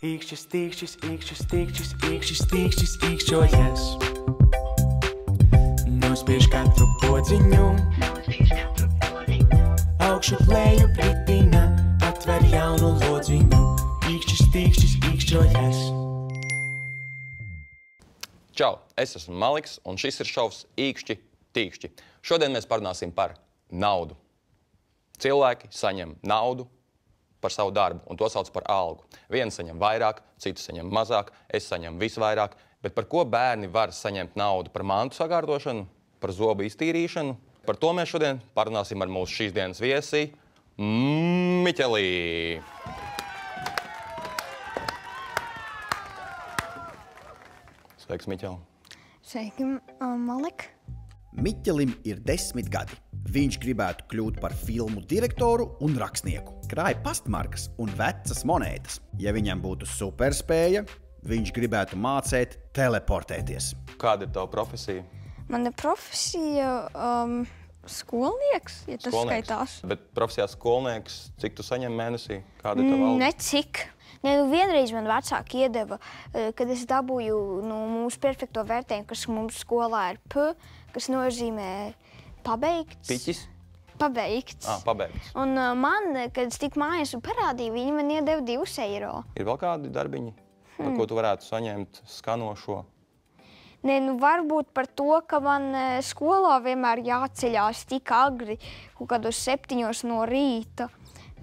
Īkšķis, tīkšķis, īkšķis, tīkšķis, īkšķis, tīkšķis, īkšķojies. Nospiež katru podziņu, augšu plēju pritina, atver jaunu lodziņu. Īkšķis, tīkšķis, īkšķojies. Čau, es esmu Maliks, un šis ir šovs Īkšķi, tīkšķi. Šodien mēs parunāsim par naudu. Cilvēki saņem naudu par savu darbu, un to sauc par algu. Viens saņem vairāk, citu saņem mazāk, es saņemu visvairāk. Bet par ko bērni var saņemt naudu? Par mantu sakārtošanu, par zobu iztīrīšanu? Par to mēs šodien parunāsim ar mūsu šīs dienas viesi Miķelī. Sveiks, Miķeli. Sveiki, Malik. Miķelim ir 10 gadi. Viņš gribētu kļūt par filmu direktoru un rakstnieku. Krāja pastmarkas un vecas monētas. Ja viņam būtu superspēja, viņš gribētu mācīt teleportēties. Kāda ir tava profesija? Mana profesija skolnieks, ja tas skaitās. Bet profesijā skolnieks, cik tu saņem mēnesī? Kāda ir tava alga? Necik. Vienreiz man vecāki iedeva, kad es dabūju mūsu perfekto vērtējumu, kas mums skolā ir P, kas nozīmē pabeigts. Piķis? Pabeigts. Pabeigts. Un man, kad es tiku mājās un parādīju, viņi man iedeva 2 eiro. Ir vēl kādi darbiņi, par ko tu varētu saņemt skanošo? Nē, varbūt par to, ka man skolā vienmēr jāceļās tik agri, kaut kādos 7 no rīta.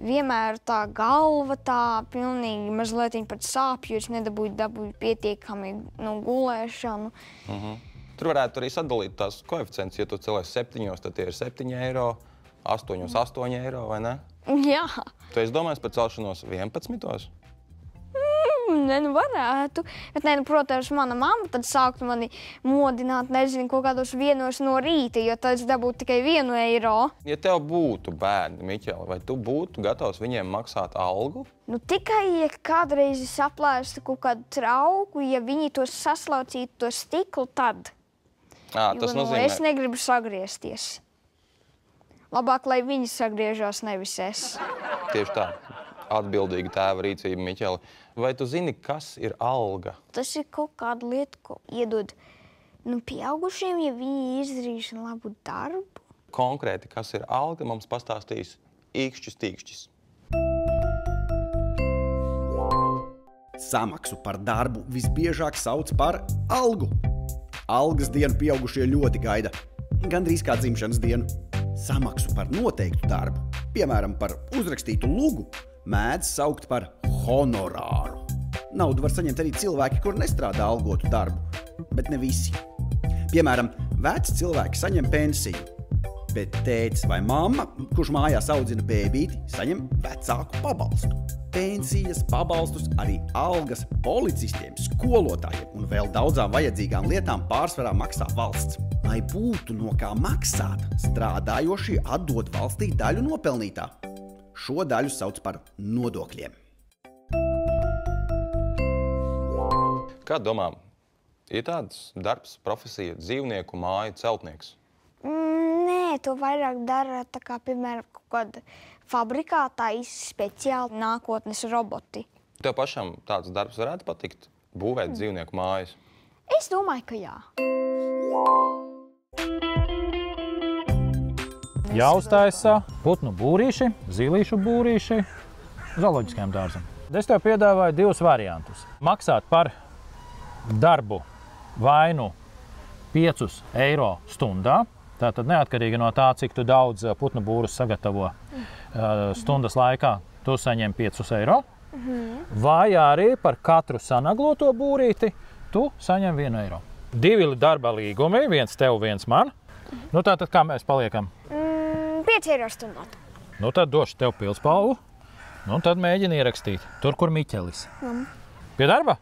Vienmēr tā galva tā pilnīgi mazliet pat sāpju, es nedabūju pietiekami gulēšanu. Tur varētu arī sadalīt tās koeficients. Ja tu celēs 7, tad tie ir 7 eiro, 8, 8 eiro, vai ne? Jā. Tu esi domājis par celšanos 11? Nē, varētu. Bet, protams, mana mamma tad sāktu mani modināt, nezinu, kaut kādos 1 no rīta, jo tad es dabūtu tikai 1 eiro. Ja tev būtu bērni, Miķeli, vai tu būtu gatavs viņiem maksāt algu? Tikai, ja kādreiz es aplēstu kaut kādu trauku, ja viņi to saslaucītu to stiklu, tad. Tas nozīmē... Es negribu sagriezties. Labāk, lai viņi sagriežās, nevis es. Tieši tā. Atbildīga tēva rīcība, Miķeli. Vai tu zini, kas ir alga? Tas ir kaut kāda lieta, ko iedod pieaugušiem, ja viņi izdarījuši labu darbu. Konkrēti, kas ir alga, mums pastāstīs Īkšķis, tīkšķis. Samaksu par darbu visbiežāk sauc par algu. Algas dienu pieaugušie ļoti gaida, gandrīz kā dzimšanas dienu. Samaksu par noteiktu darbu, piemēram, par uzrakstītu lugu, mēdz saukt par honorāru. Naudu var saņemt arī cilvēki, kur nestrādā algotu darbu, bet ne visi. Piemēram, veci cilvēki saņem pensiju, bet tētis vai mamma, kurš mājās audzina bēbīti, saņem vecāku pabalstu. Pensijas, pabalstus, arī algas policistiem, skolotājiem un vēl daudzām vajadzīgām lietām pārsvarā maksā valsts. Lai būtu no kā maksāt, strādājošie atdod valstī daļu nopelnītā. Šo daļu sauc par nodokļiem. Kā domā, ir tāds darbs, profesija, dzīvnieku māju celtnieks? Nē, to vairāk dara, tā kā, piemēram, kaut kāda fabrikā taisa speciāli nākotnes roboti. Tev pašam tāds darbs varētu patikt? Būvēt dzīvnieku mājas? Es domāju, ka jā. Jāuztaisa putnu būrīši, zilīšu būrīši zooloģiskajam dārzam. Es tev piedāvāju 2 variantus. Maksāt par darbu vai nu 5 eiro stundā. Tātad neatkarīgi no tā, cik tu daudz putnu būrus sagatavo stundas laikā, tu saņem 5 eiro. Vai arī par katru sanagloto būrīti tu saņem 1 eiro. 2 darba līgumi, viens tev, viens man. Tātad kā mēs paliekam? 5 eiro stundā. Tad došu tev pilspalvu. Tad mēģini ierakstīt. Tur, kur Miķelis. Pie darba?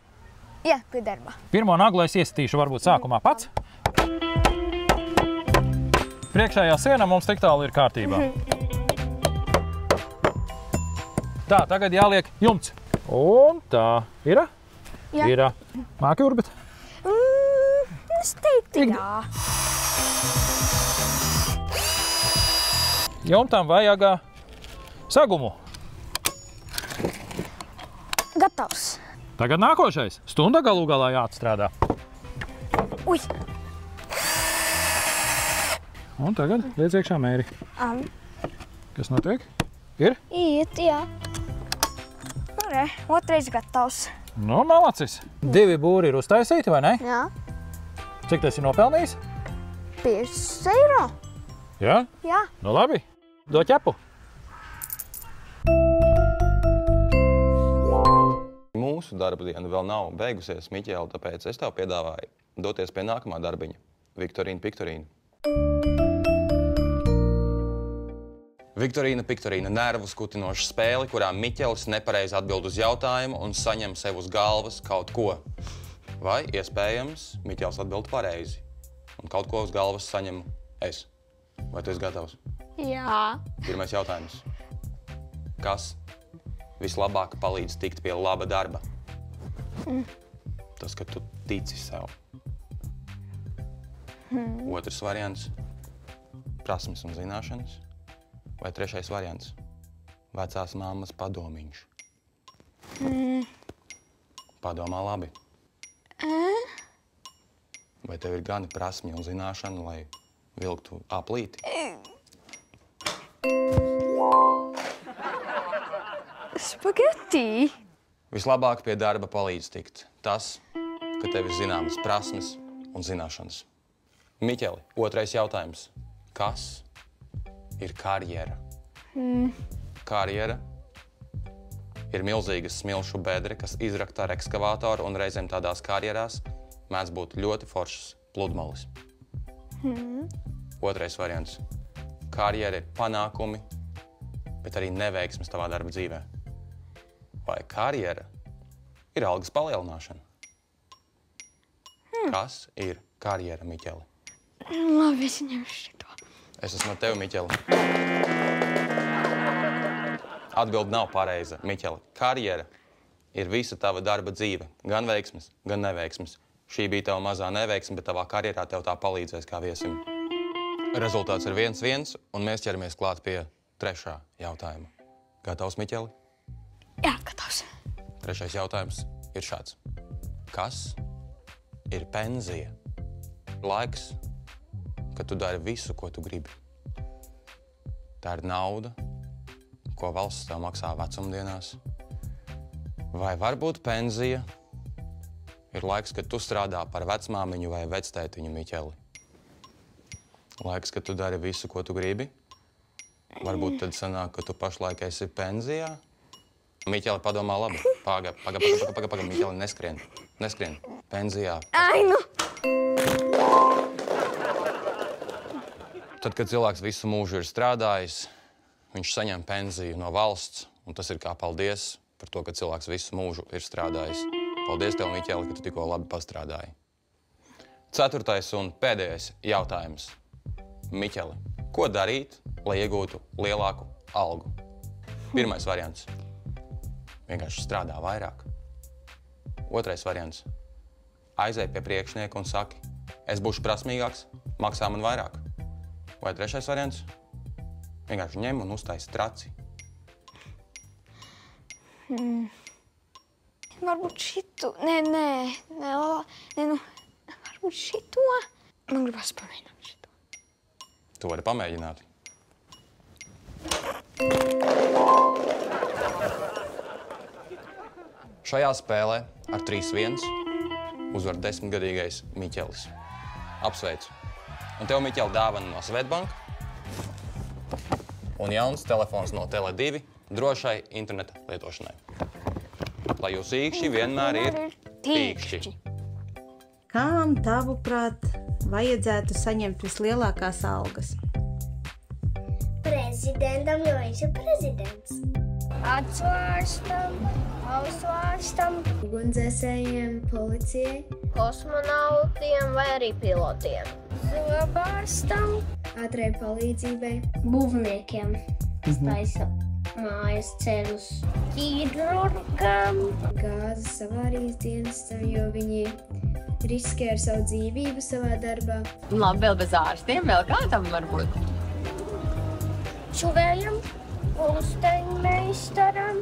Jā, pie darba. Pirmo naglu es iesitīšu varbūt sākumā pats. Priekšējā siena mums tik tālu ir kārtībā. Tā, tagad jāliek jumts. Un tā. Ir? Jā. Ir. Māki urbit? Es teiktu jā. jumtam vajag sagumu. Gatavs. Tagad nākošais. Stunda galu galā jāatstrādā. Uj! Un tagad liec iekšā mēri. Kas notiek? Ir? Iet, jā. Re, otrais gatavs. Nu, malacis. 2 būri ir uztaisīti, vai ne? Jā. Cik tas ir nopelnījis? 5 eiro. Jā? Jā. Nu labi. Dod ķepu. Mūsu darba diena vēl nav beigusies, Miķēli, tāpēc es tev piedāvāju doties pie nākamā darbiņa – Viktorīna Piktorīna. Viktorīna Piktorīna – nervu skutinoša spēle, kurā Miķelis nepareizi atbild uz jautājumu un saņem sev uz galvas kaut ko. Vai, iespējams, Miķelis atbild pareizi un kaut ko uz galvas saņem es. Vai tu esi gatavs? Jā. Pirmais jautājums. Kas vislabāk palīdz tikt pie laba darba? Tas, ka tu tici sev. Otrs variants – prasmes un zināšanas. Vai trešais variants – vecās mammas padomiņš. Padomā labi. Vai tev ir gani prasmi un zināšana, lai vilktu aplīti? Spageti. Vislabāk pie darba palīdz tikt tas, ka tev ir zināmas prasmes un zināšanas. Miķeli, otrais jautājums. Kas ir karjera? Karjera ir milzīgas smilšu bedre, kas izrakta ar ekskavātoru, un reizēm tādās karjerās mēdz būt ļoti foršas pludmales. Otrais variants. Karjera ir panākumi, bet arī neveiksmes tavā darba dzīvē. Vai karjera ir algas palielināšana? Kas ir karjera, Miķeli? Labi, es ņemšu šito. Es esmu ar tevi, Miķeli. Atbilde nav pareiza, Miķeli. Karjera ir visa tava darba dzīve. Gan veiksmes, gan neveiksmes. Šī bija tava mazā neveiksme, bet tavā karjerā tev tā palīdzēs kā viesim. Rezultāts ir 1-1, un mēs ķeramies klāt pie trešā jautājuma. Gatavs, Miķeli? Jā, gatavs. Trešais jautājums ir šāds. Kas ir pensija? Laiks, kad tu dari visu, ko tu gribi. Tā ir nauda, ko valsts tev maksā vecumdienās. Vai varbūt pensija ir laiks, kad tu strādā par vecmāmiņu vai vectētiņu, Miķeli? Laiks, kad tu dari visu, ko tu gribi. Varbūt tad sanāk, ka tu pašlaik esi pensijā. Miķeli, padomā labi. Paga, Miķeli, neskrien. Pensijā. Ai, nu! Tad, kad cilvēks visu mūžu ir strādājis, viņš saņem pensiju no valsts, un tas ir kā paldies par to, ka cilvēks visu mūžu ir strādājis. Paldies tev, Miķeli, ka tu tikko labi pastrādāji. Ceturtais un pēdējais jautājums. Miķeli, ko darīt, lai iegūtu lielāku algu? Pirmais variants. Vienkārši strādā vairāk. Otrais variants. Aizej pie priekšnieka un saki, es būšu prasmīgāks, maksā man vairāk. Vai trešais variants? Vienkārši ņem un uztaisi traci. Varbūt šitu. Nē, varbūt šito. Man gribas pamēģināt šito. Tu vari pamēģināt. Šajā spēlē ar 3-1 uzvar 10-gadīgais Miķelis. Apsveicu. Un tev, Miķeli, dāvana no Svetbanka un jauns telefons no Tele2 drošai interneta lietošanai. Lai jūs īkšķi vienmēr ir tīkšķi. Kam, tavuprāt, vajadzētu saņemt vislielākās algas? Prezidentam, jo viņš ir prezidents. Atsvārstam, ausvārstam, ugunsdzēsējiem, policijai, kosmonautiem vai arī pilotiem. Zobārstam, ātrai palīdzībai, būvniekiem, kas taisa mājas ceļus, ķīrurgam, gāzes avārijas dienestam, jo viņi riskē ar savu dzīvību savā darbā. Labi, vēl bez ārstiem, vēl kādam varbūt. virtuvējam, pulksteņmeistaram,